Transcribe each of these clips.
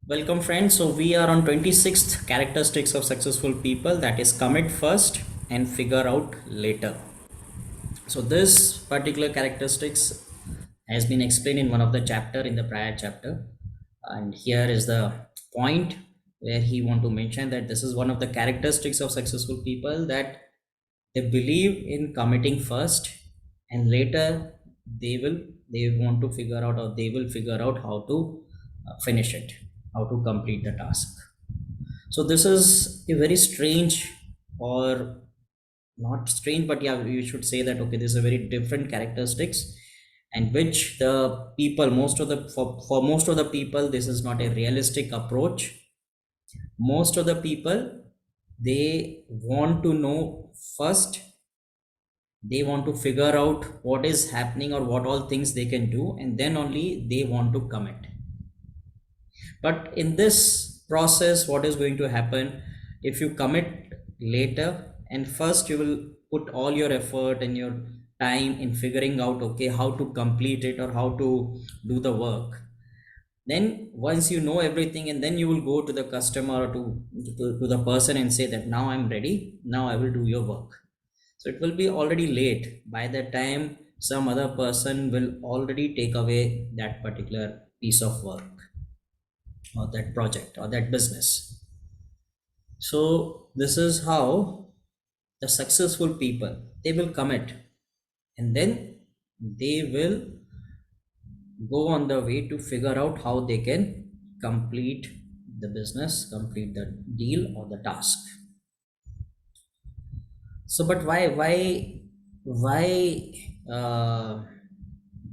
Welcome friends. So we are on 26th characteristics of successful people, that is commit first and figure out later. So this particular characteristics has been explained in one of the chapter in the prior chapter, and here is the point where he want to mention that this is one of the characteristics of successful people, that they believe in committing first and later they will they want to figure out, or they will figure out how to finish it, how to complete the task. So this is a very strange, or not strange, but yeah, you should say that okay, this is a very different characteristics, and which the people, most of the for most of the people, this is not a realistic approach. Most of the people, they want to know first, they want to figure out what is happening or what all things they can do, and then only they want to commit. But in this process, what is going to happen, if you commit later and first you will put all your effort and your time in figuring out okay how to complete it or how to do the work, then once you know everything, and then you will go to the customer or to the person and say that now I'm ready, now I will do your work. So it will be already late by the time some other person will already take away that particular piece of work or that project or that business. So this is how the successful people, they will commit, and then they will go on the way to figure out how they can complete the business, complete the deal or the task. So but why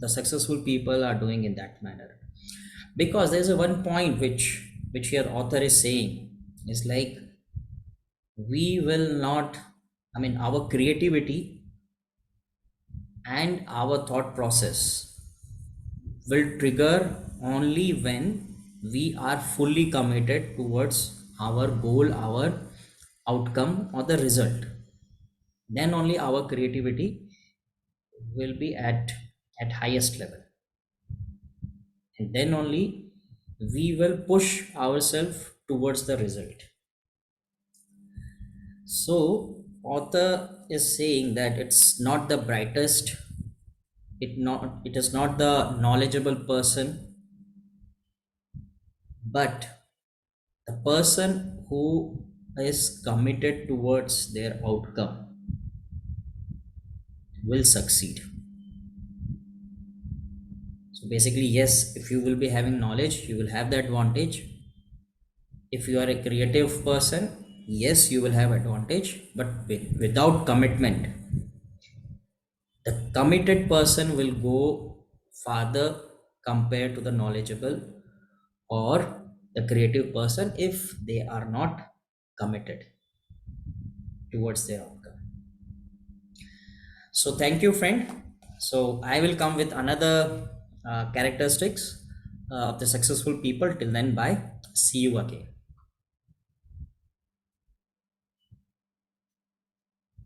the successful people are doing in that manner? Because there's a one point which your author is saying is like, we will not, I mean, our creativity and our thought process will trigger only when we are fully committed towards our goal, our outcome or the result. Then only our creativity will be at highest level, and then only we will push ourselves towards the result. So author is saying that it's not the brightest, it is not the knowledgeable person, but the person who is committed towards their outcome will succeed. So basically, yes, if you will be having knowledge, you will have the advantage. If you are a creative person, yes, you will have advantage, but without commitment, the committed person will go farther compared to the knowledgeable or the creative person if they are not committed towards their outcome. So thank you, friend. So I will come with another characteristics of the successful people. Till then, bye. See you again.